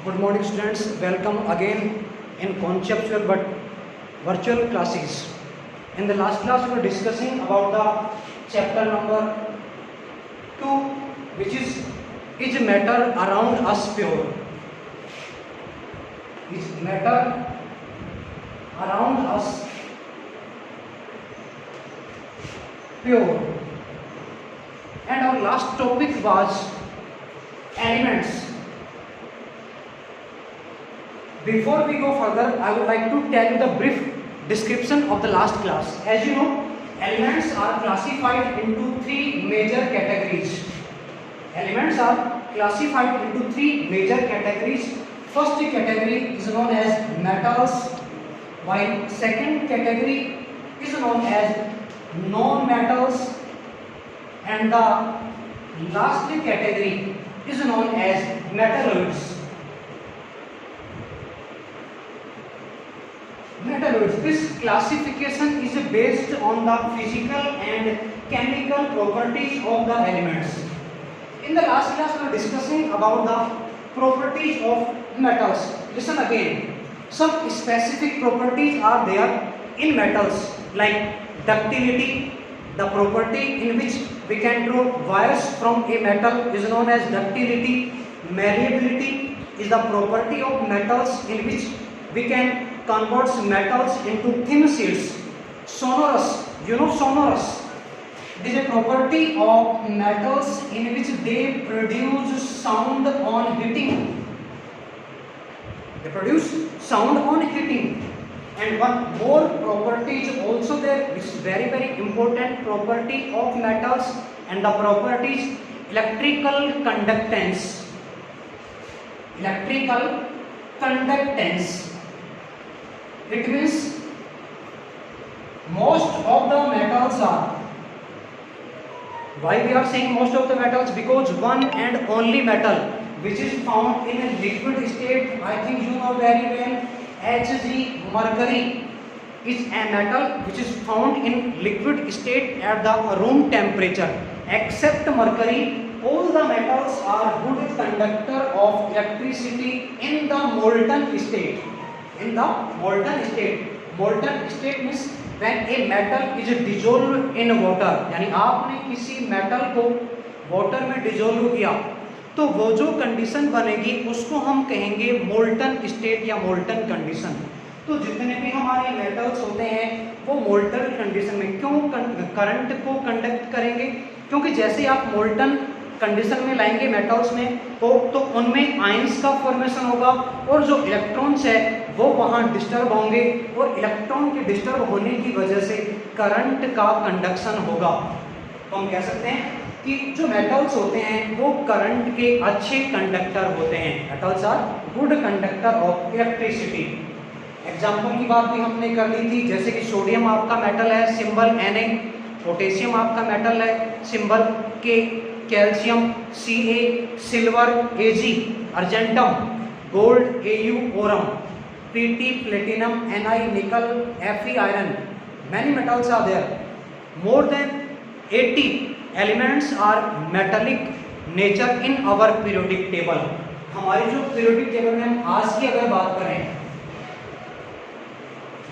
Good morning students, welcome again in conceptual but virtual classes. In the last class we were discussing about the chapter number 2, which is matter around us pure? Is matter around us pure? And our last topic was elements. Before we go further, I would like to tell you the brief description of the last class. As you know, elements are classified into three major categories. Elements are classified into three major categories. First category is known as metals, while second category is known as non-metals, and the last category is known as metalloids. Metalloids. This classification is based on the physical and chemical properties of the elements. In the last class we were discussing about the properties of metals. Listen again. Some specific properties are there in metals, like ductility. The property in which we can draw wires from a metal is known as ductility. Malleability is the property of metals in which we can convert metals into thin sheets. Sonorous, you know sonorous. It is a property of metals in which they produce sound on heating. They produce sound on heating. And one more property is also there, which is very important property of metals, and the property is electrical conductance. Electrical conductance. It means most of the metals are. Why we are saying most of the metals? Because one and only metal which is found in a liquid state, I think you know very well, Hg, mercury is a metal which is found in liquid state at the room temperature. Except mercury, all the metals are good conductor of electricity in the molten state. In the molten state. Molten state means when a metal is dissolved in water. यानी आपने किसी metal को water में dissolve किया तो वो जो condition बनेगी उसको हम कहेंगे मोल्टन स्टेट या मोल्टन कंडीशन. तो जितने भी हमारे मेटल्स होते हैं वो मोल्टन कंडीशन में क्यों करंट को कंडक्ट करेंगे? क्योंकि जैसे आप मोल्टन कंडीशन में लाएंगे मेटल्स में तो उनमें आयंस का फॉर्मेशन होगा और जो इलेक्ट्रॉन्स है वो वहाँ डिस्टर्ब होंगे और इलेक्ट्रॉन के डिस्टर्ब होने की वजह से करंट का कंडक्शन होगा. तो हम कह सकते हैं कि जो मेटल्स होते हैं वो करंट के अच्छे कंडक्टर होते हैं. Metals are good conductor of electricity. Example की बात भी हमने कर ली थी, जैसे कि सोडियम आपका मेटल है, सिंबल Na. पोटेशियम आपका मेटल है, symbol K. Calcium Ca, silver Ag, argentum, gold Au, Oram, Pt, platinum, Ni, निकल, Fe, iron. Many metals are there. More than 80 elements are metallic nature in our periodic table. हमारी जो periodic table में हम आज की अगर बात करें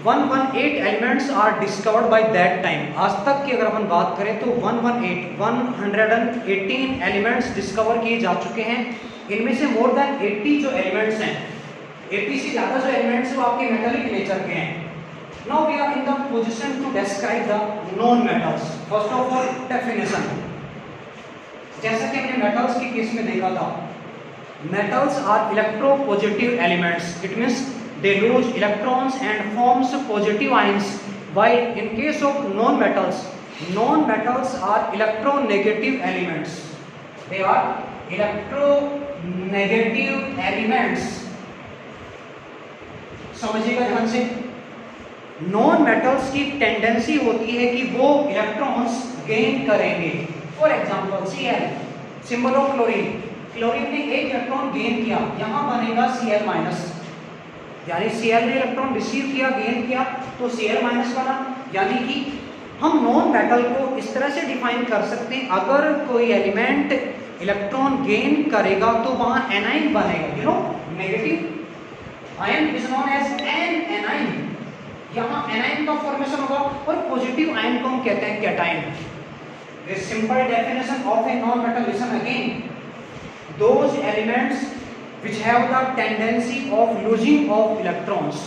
118 elements are discovered by that time. आज तक की अगर हम बात करें तो 118 elements डिस्कवर किए जा चुके हैं. इनमें से more than 80 जो elements हैं, 80 से ज़्यादा जो elements हैं वो आपके metallic nature के हैं. Now we are in the position to describe the non-metals. First of all, definition. जैसा कि हमने metals के केस में देखा था, metals are electropositive elements. It means they lose electrons and forms positive ions. While in case of non-metals are electronegative elements. They are electronegative elements. समझिएगा ध्यान से. नॉन मेटल्स की टेंडेंसी होती है कि वो इलेक्ट्रॉन्स गेन करेंगे. For example Cl, symbol of chlorine. Chlorine ने एक इलेक्ट्रॉन गेन किया, यहाँ बनेगा Cl-. यानी Cl ने इलेक्ट्रॉन रिसीव किया, गेन किया, तो Cl माइनस बना। यानी कि हम नॉन मेटल को इस तरह से डिफाइन कर सकते हैं, अगर कोई एलिमेंट इलेक्ट्रॉन गेन करेगा तो वहां एनाइन बनेगा, you know, negative ion is known as an anion. यहाँ एनाइन का फॉर्मेशन होगा, और पॉजिटिव आयन को हम कहते हैं cation. This simple definition of a non metal, listen again, those elements which have the tendency of losing of electrons,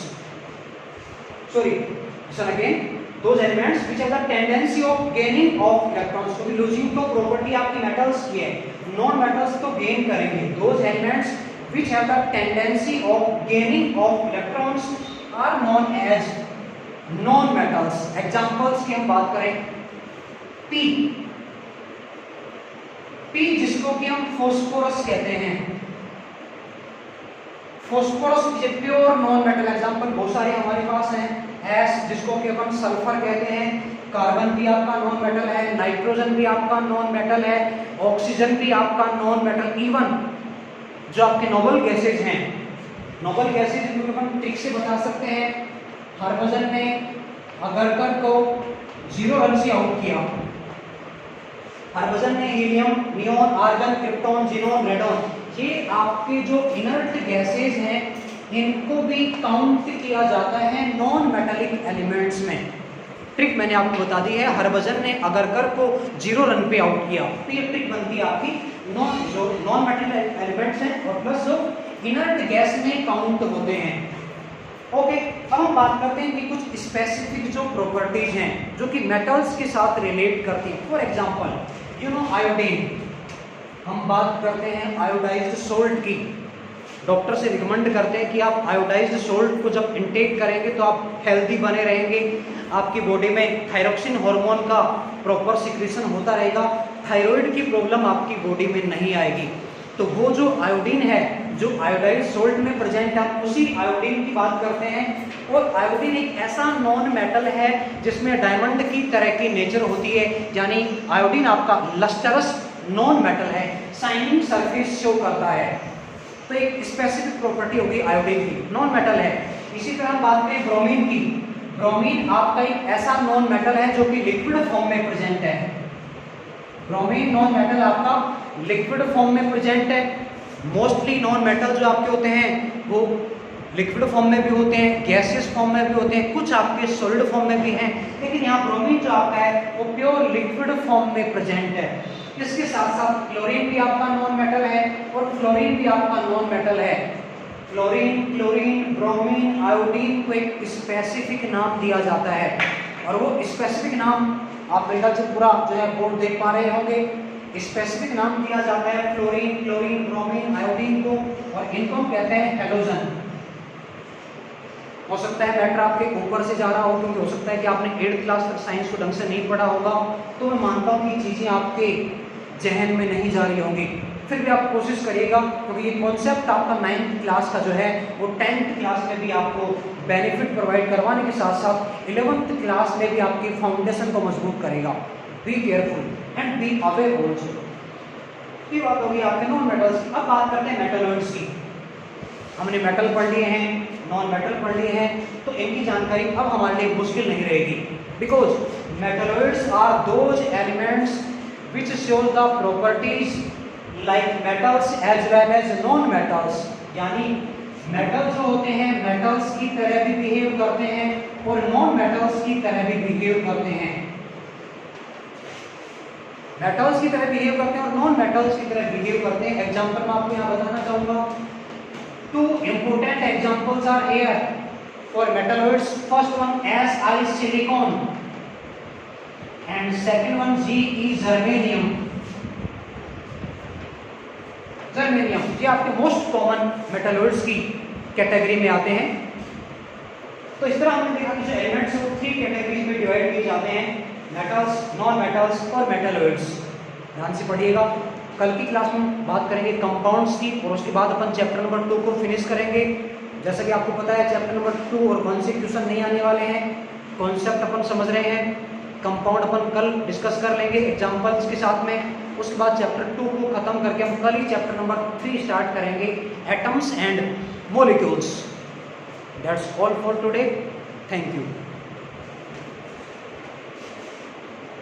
sorry, listen again, those elements which have the tendency of gaining of electrons, क्योंकि losing तो property आपकी metals की है, non metals तो gain करेंगे। those elements which have the tendency of gaining of electrons are known as non metals। Examples की हम बात करें, P जिसको कि हम फॉस्फोरस कहते हैं, phosphorus is a pure non metal. Example बहुत सारे हमारे पास हैं, S जिसको कि अपन सल्फर कहते हैं, कार्बन भी आपका नॉन मेटल है, नाइट्रोजन भी आपका नॉन मेटल है, ऑक्सीजन भी आपका नॉन मेटल। इवन जो आपके नोबल गैसेज हैं, नोबल गैसेज जिनको अपन ट्रिक से बता सकते हैं, हरभजन ने अगरकर को 0 रन से आउट किया, हरभजन ने helium, neon, argon, krypton, xenon, radon, ये आपके जो इनर्ट गैसेज हैं इनको भी काउंट किया जाता है नॉन मेटालिक एलिमेंट्स में। ट्रिक मैंने आपको बता दी है, हरभजन ने अगरकर को 0 रन पे आउट किया, तो ये ट्रिक बनती है आपकी, जो नॉन मेटालिक एलिमेंट्स हैं और प्लस जो इनर्ट गैस में काउंट होते हैं। ओके, अब हम बात करते हैं कि कुछ स्पेसिफिक जो प्रॉपर्टीज हैं जो कि मेटल्स के साथ रिलेट करती हैं। For example, you know iodine, हम बात करते हैं आयोडाइज्ड सोल्ट की, डॉक्टर से रिकमेंड करते हैं कि आप आयोडाइज्ड सोल्ट को जब इनटेक करेंगे तो आप हेल्दी बने रहेंगे, आपकी बॉडी में थायरोक्सिन हार्मोन का प्रॉपर सिक्रीशन होता रहेगा, थायराइड की प्रॉब्लम आपकी बॉडी में नहीं आएगी। तो वो जो आयोडीन है जो आयोडाइज्ड सोल्ट में प्रेजेंट है, उसी आयोडीन की बात करते हैं। और आयोडीन एक ऐसा नॉन मेटल है जिसमें डायमंड की तरह की नेचर होती है, यानी आयोडीन आपका लस्टरस नॉन मेटल है, शाइनिंग सरफेस शो करता है। तो एक स्पेसिफिक प्रॉपर्टी होगी आयोडीन की, नॉन मेटल है। इसी तरह बात करें ब्रोमीन की, ब्रोमीन आपका एक ऐसा नॉन मेटल है जो कि लिक्विड फॉर्म में प्रेजेंट है, ब्रोमीन नॉन मेटल आपका लिक्विड फॉर्म में प्रेजेंट है। मोस्टली नॉन मेटल जो आपके होते हैं वो लिक्विड फॉर्म में भी होते हैं, गैसियस फॉर्म में भी होते हैं, कुछ आपके सॉलिड फॉर्म में भी हैं, लेकिन यहाँ ब्रोमीन जो आपका है वो प्योर लिक्विड फॉर्म में प्रेजेंट है। इसके साथ साथ क्लोरीन भी आपका नॉन मेटल है और फ्लोरीन भी आपका नॉन मेटल है। फ्लोरीन, क्लोरीन, ब्रोमीन, आयोडीन को एक स्पेसिफिक नाम दिया जाता है, और वो स्पेसिफिक नाम आप मेरे ख्याल से पूरा जो है बोर्ड देख पा रहे होंगे। स्पेसिफिक नाम दिया जाता है फ्लोरीन, क्लोरीन, ब्रोमीन, आयोडीन को, और इनको हम कहते हैं हैलोजन। हो सकता है मैटर आपके ऊपर से जा रहा हो, क्योंकि हो सकता है कि आपने 8th क्लास तक साइंस को ढंग से नहीं पढ़ा होगा, तो मैं मानता हूँ कि चीज़ें आपके जहन में नहीं जा रही होंगी। फिर भी आप कोशिश करिएगा, क्योंकि ये कॉन्सेप्ट आपका 9th क्लास का जो है वो 10th क्लास में भी आपको बेनिफिट प्रोवाइड करवाने के साथ साथ 11th क्लास में भी आपकी फाउंडेशन को मजबूत करेगा। Be careful and be aware also. ये बात होगी आपके नॉन मेटल्स। अब बात करते हैं मेटलॉइड्स की। हमने मेटल पढ़ लिए हैं, नॉन मेटल पढ़ लिए हैं, तो इनकी जानकारी अब हमारे लिए मुश्किल नहीं रहेगी, because metalloids are those elements which show the properties like metals as well as non metals. यानी मेटल जो होते हैं मेटल्स की तरह भी बिहेव करते हैं और नॉन मेटल्स की तरह भी बिहेव करते हैं। मेटल्स की तरह बिहेव करते हैं और नॉन मेटल्स की तरह बिहेव करते हैं। एग्जांपल मैं आपको यहाँ बताना चाहूँगा। Two important examples are here for metalloids. First one Si silicon and second one Ge germanium. Germanium ये आपके मोस्ट कॉमन मेटलॉइड्स की कैटेगरी में आते हैं। तो इस तरह हमने देखा कि जो एलिमेंट्स हैं वो 3 कैटेगरीज में डिवाइड किए जाते हैं, मेटल्स, नॉन मेटल्स और मेटलॉइड्स। ध्यान से पढ़िएगा। कल की क्लास में बात करेंगे कंपाउंड्स की, और उसके बाद अपन चैप्टर नंबर 2 को फिनिश करेंगे। जैसा कि आपको पता है चैप्टर नंबर 2 और 1 से क्वेश्चन नहीं आने वाले हैं, कॉन्सेप्ट अपन समझ रहे हैं, कंपाउंड अपन कल डिस्कस कर लेंगे एग्जांपल्स के साथ में। उसके बाद चैप्टर 2 को खत्म करके हम कल ही चैप्टर नंबर 3 स्टार्ट करेंगे, atoms and molecules. That's all for today. Thank you.